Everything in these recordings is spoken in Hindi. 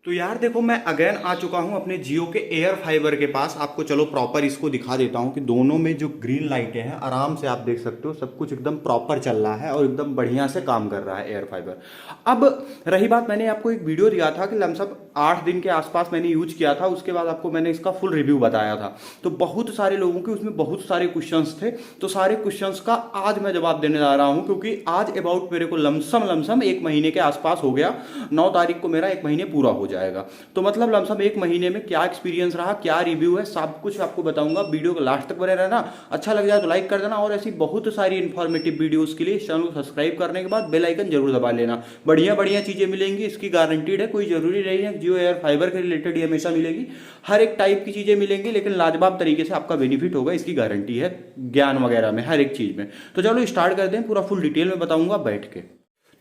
तो यार देखो, मैं अगेन आ चुका हूं अपने जियो के एयर फाइबर के पास। आपको चलो प्रॉपर इसको दिखा देता हूं कि दोनों में जो ग्रीन लाइटें हैं आराम से आप देख सकते हो, सब कुछ एकदम प्रॉपर चल रहा है और एकदम बढ़िया से काम कर रहा है एयर फाइबर। अब रही बात, मैंने आपको एक वीडियो दिया था कि लमसम 8 दिन के आसपास मैंने यूज किया था, उसके बाद आपको मैंने इसका फुल रिव्यू बताया था। तो बहुत सारे लोगों के उसमें बहुत सारे क्वेश्चंस थे, तो सारे क्वेश्चंस का आज मैं जवाब देने जा रहा हूं, क्योंकि आज अबाउट मेरे को लमसम लमसम 1 महीने के आसपास हो गया। 9 तारीख को मेरा 1 महीने पूरा हो जाएगा। तो मतलब लमसम 1 महीने में क्या एक्सपीरियंस रहा, क्या रिव्यू है, सब कुछ आपको बताऊंगा। वीडियो को लास्ट तक बने रहना। अच्छा लग जाए तो लाइक कर देना, और ऐसी बहुत सारी इंफॉर्मेटिव वीडियोस के लिए चैनल को सब्सक्राइब करने के बाद बेल आइकन जरूर दबा लेना। बढ़िया बढ़िया चीजें मिलेंगी, इसकी गारंटीड है। कोई जरूरी नहीं है जियो एयर फाइबर के रिलेटेड ही हमेशा मिलेगी, हर एक टाइप की चीजें मिलेंगी, लेकिन लाजवाब तरीके से आपका बेनिफिट होगा, इसकी गारंटी है। ज्ञान वगैरह में, हर एक चीज में। तो चलो स्टार्ट कर दें, पूरा फुल डिटेल में बताऊंगा बैठ के।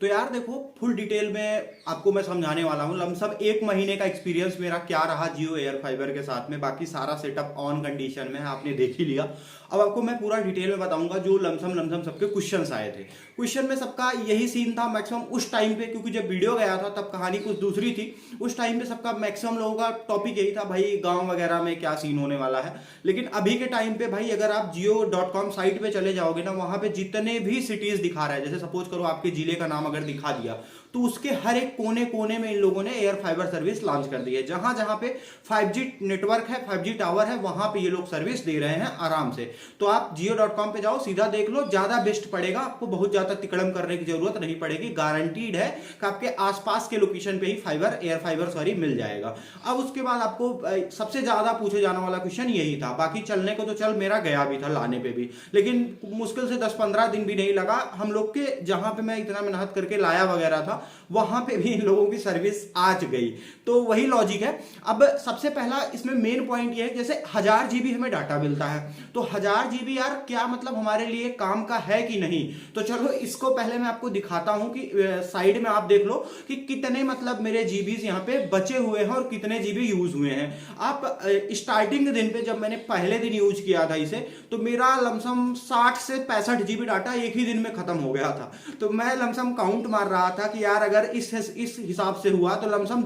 तो यार देखो, फुल डिटेल में आपको मैं समझाने वाला हूँ। लमसम 1 महीने का एक्सपीरियंस मेरा क्या रहा जियो एयर फाइबर के साथ में। बाकी सारा सेटअप ऑन कंडीशन में है, आपने देख ही लिया। अब आपको मैं पूरा डिटेल में बताऊंगा। जो लमसम लमसम सबके क्वेश्चंस आए थे, क्वेश्चन में सबका यही सीन था मैक्सिमम उस टाइम पे, क्योंकि जब वीडियो गया था तब कहानी कुछ दूसरी थी। उस टाइम पे सबका मैक्सिमम लोगों का टॉपिक यही था, भाई गांव वगैरह में क्या सीन होने वाला है। लेकिन अभी के टाइम पे भाई, अगर आप जियो.com साइट पे चले जाओगे ना, वहां पे जितने भी सिटीज दिखा रहा है, जैसे सपोज करो आपके जिले का नाम अगर दिखा दिया, तो उसके हर एक कोने कोने में इन लोगों ने एयर फाइबर सर्विस लॉन्च कर दी है। जहां जहां पे 5G नेटवर्क है, 5G टावर है, वहां पे ये लोग सर्विस दे रहे हैं आराम से। तो आप जियो.com पे जाओ, सीधा देख लो, ज्यादा बेस्ट पड़ेगा आपको। बहुत ज्यादा तिकड़म करने की जरूरत नहीं पड़ेगी। गारंटीड है कि आपके आसपास के लोकेशन पे ही फाइबर, एयर फाइबर सॉरी, मिल जाएगा। अब उसके बाद आपको सबसे ज्यादा पूछे जाने वाला क्वेश्चन यही था। बाकी चलने को तो चल मेरा गया भी था लाने पे भी, लेकिन मुश्किल से 10-15 दिन भी नहीं लगा हम लोग के। जहां पे मैं इतना मेहनत करके लाया वगैरह था, वहां पे भी इन लोगों की सर्विस आज गई। तो वही लॉजिक है। अब सबसे पहला इसमें मेन पॉइंट ये है, जैसे 1000 GB हमें डाटा मिलता है, तो 1000 GB यार क्या मतलब हमारे लिए काम का है कि नहीं। तो चलो इसको पहले मैं आपको दिखाता हूं कि साइड में आप देख लो कि कितने मतलब मेरे जीबीज यहाँ पे बचे हुए हैं और कितने जीबी यूज हुए हैं। आप स्टार्टिंग के दिन पे, जब मैंने पहले दिन यूज किया था इसे, तो मेरा लमसम 60 से 65 GB डाटा एक ही दिन में खत्म हो गया था। तो मैं लमसम काउंट मार रहा था कि यार अगर इस हिसाब से हुआ तो लमसम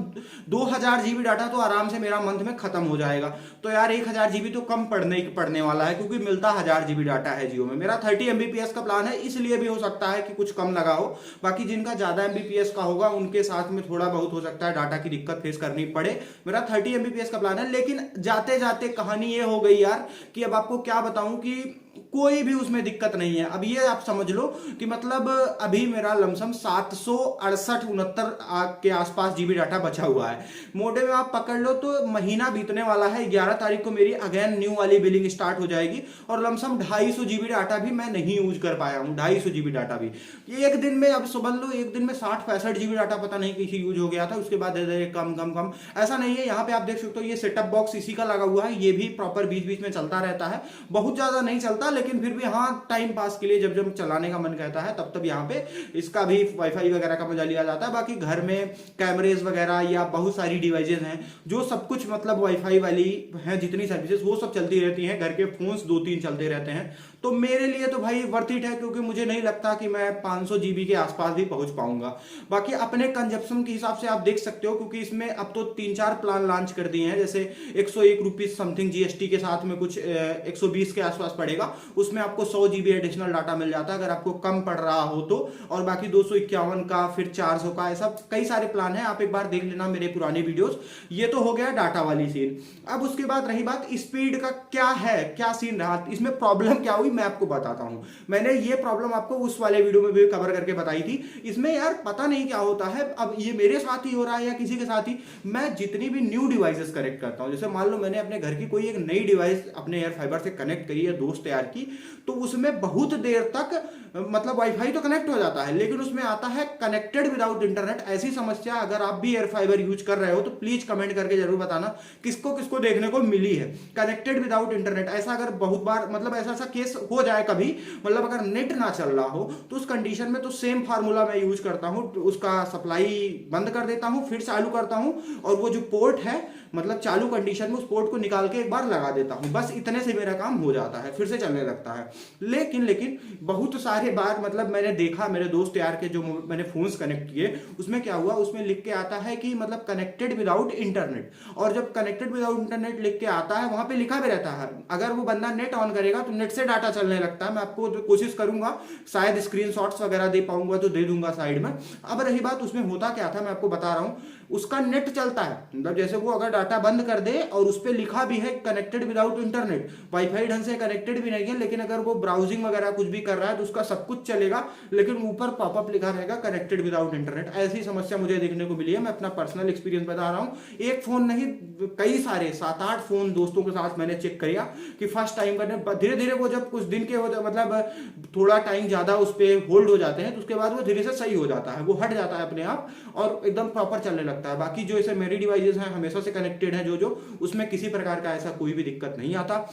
2000 GB डाटा तो आराम से मेरा मंथ में खत्म हो जाएगा। तो यार 1000 GB तो कम पड़ने वाला है, क्योंकि मिलता 1000 GB डाटा है जियो में। मेरा 30 MBPS का प्लान है, इसलिए भी हो सकता है कि कुछ कम लगा हो। बाकी जिनका ज्यादा MBPS का होगा उनके साथ में थोड़ा बहुत हो सकता है डाटा की दिक्कत फेस करनी पड़े। मेरा 30 MBPS का प्लान है। लेकिन जाते जाते कहानी ये हो गई यार कि अब आपको क्या बताऊं कि कोई भी उसमें दिक्कत नहीं है। अब ये आप समझ लो कि मतलब अभी मेरा लमसम 768-69 के आसपास जीबी डाटा बचा हुआ है। मोटे में आप पकड़ लो तो महीना बीतने वाला है। 11 तारीख को मेरी अगेन न्यू वाली बिलिंग स्टार्ट हो जाएगी, और लमसम 250 GB डाटा भी मैं नहीं यूज कर पाया हूँ। 250 GB डाटा भी एक दिन में, अब समझ लो एक दिन में 60-65 GB डाटा पता नहीं किसी यूज हो गया था। उसके बाद कम कम कम ऐसा नहीं है। यहाँ पे आप देख सकते हो ये सेटअप बॉक्स इसी का लगा हुआ है, ये भी प्रॉपर बीच बीच में चलता रहता है। बहुत ज्यादा नहीं चलता, लेकिन फिर भी हाँ, टाइम पास के लिए जब जब चलाने का मन कहता है तब तब यहाँ पे इसका भी वाईफाई वगैरह का मजा लिया जाता है। बाकी घर में कैमरेज वगैरह या बहुत सारी डिवाइसेज हैं जो सब कुछ मतलब वाईफाई वाली हैं, जितनी सर्विसेज वो सब चलती रहती हैं। घर के फोन्स 2-3 चलते रहते हैं। तो मेरे लिए तो भाई वर्थ इट है, क्योंकि मुझे नहीं लगता कि मैं 500 GB के आसपास भी पहुंच पाऊंगा। बाकी अपने कंजप्शन के हिसाब से आप देख सकते हो, क्योंकि इसमें अब तो 3-4 प्लान लॉन्च कर दिए हैं। जैसे 101 रुपीज समथिंग जीएसटी के साथ में कुछ 120 के आसपास पड़ेगा, उसमें आपको 100 GB एडिशनल डाटा मिल जाता है अगर आपको कम पड़ रहा हो तो। और बाकी 251 का, फिर 400 का, ऐसा कई सारे प्लान है। आप एक बार देख लेना मेरे पुराने वीडियोस। ये तो हो गया डाटा वाली सीन। अब उसके बाद रही बात स्पीड का, क्या है, क्या सीन रहा, इसमें प्रॉब्लम क्या हुई मैं आपको बताता हूं। मैंने ये प्रॉब्लम आपको उस वाले वीडियो में भी कवर करके बताई थी। इसमें यार पता नहीं क्या होता है, अब ये मेरे साथ ही हो रहा है या किसी के साथ ही, मैं जितनी भी न्यू डिवाइसेस कनेक्ट करता हूं, जैसे मान लो मैंने अपने घर की कोई एक नई डिवाइस अपने एयर फाइबर से कनेक्ट करी है, दोस्त तैयार की, तो उसमें बहुत देर तक मतलब वाईफाई तो कनेक्ट हो जाता है, लेकिन उसमें आता है कनेक्टेड विदाउट इंटरनेट। ऐसी समस्या अगर आप भी एयर फाइबर यूज कर रहे हो तो प्लीज कमेंट करके जरूर बताना किसको किसको देखने को मिली है कनेक्टेड विदाउट इंटरनेट। ऐसा अगर बहुत बार मतलब ऐसा केस हो जाए कभी, मतलब अगर नेट ना चल रहा हो, तो उस कंडीशन में तो सेम फार्मूला मैं यूज करता हूं। उसका सप्लाई बंद कर देता हूं, फिर चालू करता हूं, और वो जो पोर्ट है मतलब चालू कंडीशन में उस पोर्ट को निकाल के एक बार लगा देता हूं। बस इतने से मेरा काम हो जाता है, फिर से चलने लगता है। लेकिन लेकिन बहुत सारे बार मतलब मैंने देखा, मेरे दोस्त यार के जो मैंने फोन्स कनेक्ट किए उसमें क्या हुआ, उसमें लिख के आता है कि मतलब कनेक्टेड विदाउट इंटरनेट, और जब कनेक्टेड विदाउट इंटरनेट लिख के आता है वहां पे लिखा भी रहता है अगर वो बंदा नेट ऑन करेगा तो नेट से डाटा चलने लगता है। मैं आपको कोशिश करूंगा, शायद स्क्रीनशॉट्स वगैरह दे पाऊंगा तो दे दूंगा साइड में। अब रही बात उसमें होता क्या था, मैं आपको बता रहा हूं, उसका नेट चलता है, मतलब जैसे वो अगर डाटा बंद कर दे और उस पर लिखा भी है कनेक्टेड विदाउट इंटरनेट, वाईफाई ढंग से कनेक्टेड भी नहीं है, लेकिन अगर वो ब्राउजिंग वगैरह कुछ भी कर रहा है तो उसका सब कुछ चलेगा, लेकिन ऊपर पॉपअप लिखा रहेगा कनेक्टेड विदाउट इंटरनेट। ऐसी समस्या मुझे देखने को मिली है, मैं अपना पर्सनल एक्सपीरियंस बता रहा हूं। एक फोन नहीं, कई सारे 7-8 फोन दोस्तों के साथ मैंने चेक किया कि फर्स्ट टाइम करने, धीरे धीरे वो जब कुछ दिन के मतलब थोड़ा टाइम ज्यादा उस पर होल्ड हो जाते हैं तो उसके बाद वो धीरे से सही हो जाता है, वो हट जाता है अपने आप और एकदम प्रॉपर चलने लगता है। बाकी जो ऐसे मेरी डिवाइसेस हैं हमेशा से कनेक्टेड है, जो उसमें किसी प्रकार का ऐसा कोई भी दिक्कत नहीं आता।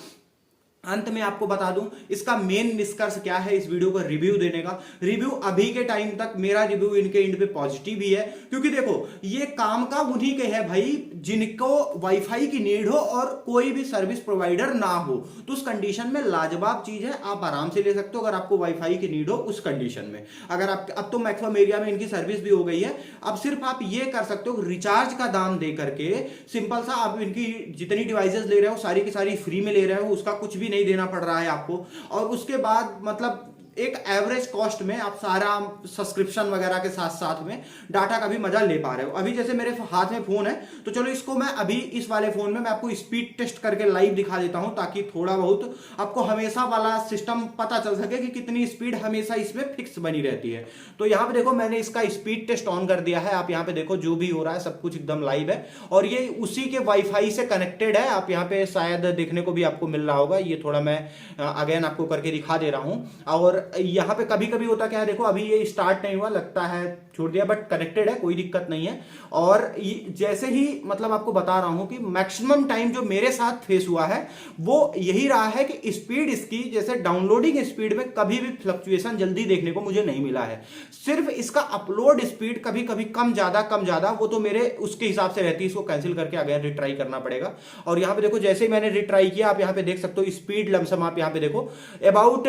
अंत में आपको बता दूं इसका मेन निष्कर्ष क्या है इस वीडियो का रिव्यू देने का। रिव्यू अभी के टाइम तक मेरा रिव्यू इनके एंड पे पॉजिटिव ही है, क्योंकि देखो ये काम का उन्हीं के है भाई जिनको वाईफाई की नीड हो और कोई भी सर्विस प्रोवाइडर ना हो, तो उस कंडीशन में लाजवाब चीज है, आप आराम से ले सकते हो अगर आपको वाईफाई की नीड हो उस कंडीशन में। अगर आप अब तो मैक्सिमम एरिया में इनकी सर्विस भी हो गई है, अब सिर्फ आप ये कर सकते हो रिचार्ज का दाम दे करके, सिंपल सा आप इनकी जितनी डिवाइसेस ले रहे हो सारी की सारी फ्री में ले रहे हो, उसका कुछ भी नहीं देना पड़ रहा है आपको। और उसके बाद मतलब एक एवरेज कॉस्ट में आप सारा सब्सक्रिप्शन वगैरह के साथ साथ में डाटा का भी मजा ले पा रहे हो। अभी जैसे मेरे हाथ में फोन है तो चलो इसको मैं अभी इस वाले फोन में मैं आपको स्पीड टेस्ट करके लाइव दिखा देता हूं, ताकि थोड़ा बहुत आपको हमेशा वाला सिस्टम पता चल सके कि कितनी स्पीड हमेशा इसमें फिक्स बनी रहती है। तो यहां पे देखो मैंने इसका स्पीड टेस्ट ऑन कर दिया है, आप यहां पे देखो जो भी हो रहा है सब कुछ एकदम लाइव है, और ये उसी के वाईफाई से कनेक्टेड है। आप यहाँ पे शायद देखने को भी आपको मिल रहा होगा, ये थोड़ा मैं अगेन आपको करके दिखा दे रहा हूं। और यहाँ पे कभी कभी होता क्या है, देखो अभी ये स्टार्ट नहीं हुआ, लगता है छोड़ दिया, बट कनेक्टेड है, कोई दिक्कत नहीं है। और जैसे ही मतलब आपको बता रहा हूं कि मैक्सिमम टाइम जो मेरे साथ फेस हुआ है वो यही रहा है कि स्पीड इसकी जैसे डाउनलोडिंग स्पीड में कभी भी फ्लक्चुएशन जल्दी देखने को मुझे नहीं मिला है। सिर्फ इसका अपलोड स्पीड कभी कभी कम ज्यादा, वो तो मेरे उसके हिसाब से रहती है, इसको कैंसिल करके अगेन रिट्राई करना पड़ेगा। और यहाँ पे देखो जैसे ही मैंने रिट्राई किया, आप यहाँ पे देख सकते हो स्पीड लमसम, आप यहाँ पे देखो अबाउट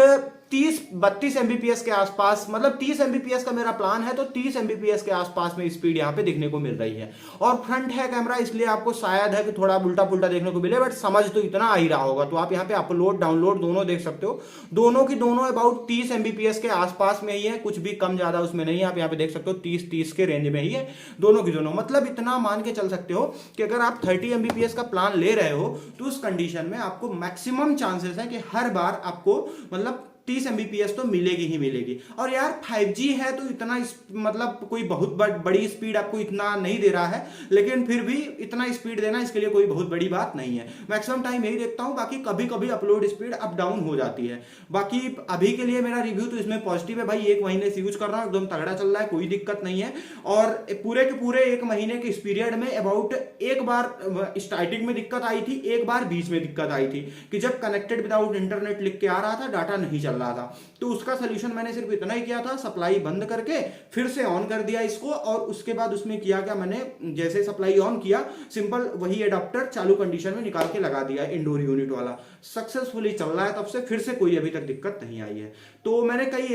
30-32 एमबीपीएस के आसपास, मतलब 30 एमबीपीएस का मेरा प्लान है तो 30 एमबीपीएस के आसपास में स्पीड यहाँ पे देखने को मिल रही है। और फ्रंट है कैमरा, इसलिए आपको शायद है कि थोड़ा उल्टा पुल्टा देखने को मिले, बट समझ तो इतना आ ही रहा होगा। तो आप यहाँ पे अपलोड डाउनलोड दोनों देख सकते हो, दोनों की दोनों अबाउट 30 एमबीपीएस के आसपास में ही है, कुछ भी कम ज्यादा उसमें नहीं है। आप यहाँ पे देख सकते हो 30 के रेंज में ही है दोनों की दोनों। मतलब इतना मान के चल सकते हो कि अगर आप 30 एमबीपीएस का प्लान ले रहे हो तो उस कंडीशन में आपको मैक्सिमम चांसेस है कि हर बार आपको मतलब 30 एमबीपीएस तो मिलेगी ही मिलेगी। और यार 5G है तो इतना मतलब कोई बहुत बड़ी स्पीड आपको इतना नहीं दे रहा है, लेकिन फिर भी इतना स्पीड देना इसके लिए कोई बहुत बड़ी बात नहीं है। मैक्सिमम टाइम यही देखता हूं, बाकी कभी कभी अपलोड स्पीड अप डाउन हो जाती है। बाकी अभी के लिए मेरा रिव्यू तो इसमें पॉजिटिव है भाई, 1 महीने से यूज कर रहा हूं, एकदम तगड़ा चल रहा है, कोई दिक्कत नहीं है। और पूरे के पूरे 1 महीने के इस पीरियड में अबाउट एक बार स्टार्टिंग में दिक्कत आई थी, एक बार बीच में दिक्कत आई थी कि जब कनेक्टेड विदाउट इंटरनेट लिख के आ रहा था डाटा नहीं चल रहा था। तो उसका सलूशन मैंने सिर्फ इतना ही किया था, सप्लाई बंद करके फिर से ऑन कर दिया इसको, और उसके बाद उसमें किया क्या, मैंने जैसे सप्लाई ऑन किया सिंपल वही एडाप्टर चालू कंडीशन में निकाल के लगा दिया, इंडोर यूनिट वाला सक्सेसफुली चल रहा है तब से, फिर से कोई अभी तक दिक्कत नहीं आई है। तो मैंने कई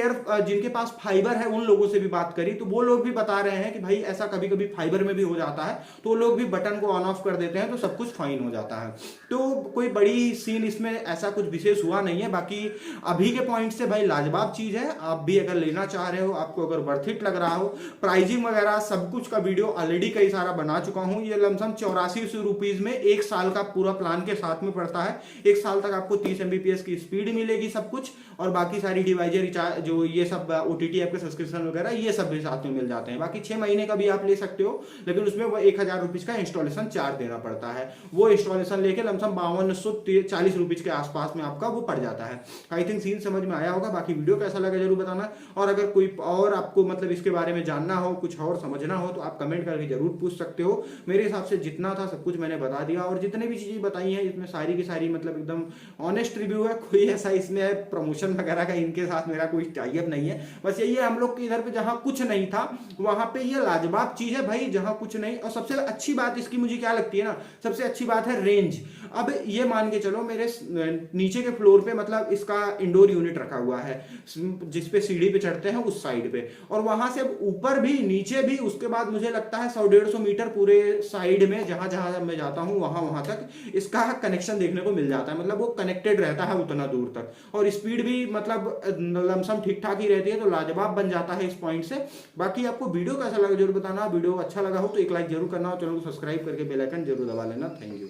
जिनके पास फाइबर है उन लोगों से भी बात करी, तो वो लोग भी बता रहे हैं कि भाई ऐसा कभी कभी फाइबर में भी हो जाता है, तो वो लोग भी बटन को ऑन ऑफ कर देते हैं तो सब कुछ फाइन हो जाता है। तो कोई बड़ी सीन इसमें ऐसा कुछ विशेष हुआ नहीं है। बाकी अभी के पॉइंट से भाई लाजवाब चीज है, आप भी अगर लेना चाह रहे हो, आपको अगर वर्थ इट लग रहा हो, प्राइसिंग वगैरह सब कुछ का वीडियो ऑलरेडी कई सारा बना चुका हूं। ये लमसम 8400 रुपीज में 1 साल का पूरा प्लान के साथ में पड़ता है। 1 साल तक आपको 30 एमबीपीएस की स्पीड मिलेगी सब कुछ, और बाकी सारी डिवाइस रिचार्ज जो ये सब ओटीटी ऐप के सब्सक्रिप्शन वगैरह ये सब भी साथ में मिल जाते हैं। बाकी 6 महीने का भी आप ले सकते हो, लेकिन उसमें वो 1000 रुपीज का इंस्टॉलेशन चार्ज देना पड़ता है। वो इंस्टॉलेशन लेके लमसम 5240 रुपीज के आसपास में आपका वो पड़ जाता है। आई थिंक सीन समझ समझ में आया होगा। बाकी वीडियो कैसा लगा जरूर बताना, और अगर कोई और आपको मतलब इसके बारे में जानना हो, कुछ और समझना हो, तो आप कमेंट करके जरूर पूछ सकते हो। मेरे हिसाब से जितना था सब कुछ मैंने बता दिया, और जितने भी चीजें बताई हैं इसमें सारी की सारी मतलब एकदम ऑनेस्ट रिव्यू है। कोई ऐसा इसमें प्रमोशन वगैरह का इनके साथ मेरा कोई टाइप नहीं है। बस यही है, हम लोग के इधर पे जहाँ कुछ नहीं था वहां पे ये लाजवाब चीज है भाई, जहाँ कुछ नहीं। और सबसे अच्छी बात इसकी मुझे क्या लगती है ना, सबसे अच्छी बात है रेंज। अब ये मान के चलो मेरे नीचे के फ्लोर पे मतलब इसका इंडोर यूनिट रखा हुआ है, जिसपे सीढ़ी पे चढ़ते हैं उस साइड पे, और वहां से ऊपर भी नीचे भी, उसके बाद मुझे लगता है 100-150 मीटर पूरे साइड में जहां जहां मैं जाता हूं वहां वहां तक इसका कनेक्शन देखने को मिल जाता है। मतलब वो कनेक्टेड रहता है उतना दूर तक, और स्पीड भी मतलब लमसम ठीक ठाक ही रहती है, तो लाजवाब बन जाता है इस पॉइंट से। बाकी आपको वीडियो कैसा लगा जरूर बताना, वीडियो अच्छा लगा हो तो एक लाइक जरूर करना, और चैनल को सब्सक्राइब करके बेल आइकन जरूर दबा लेना। Thank you.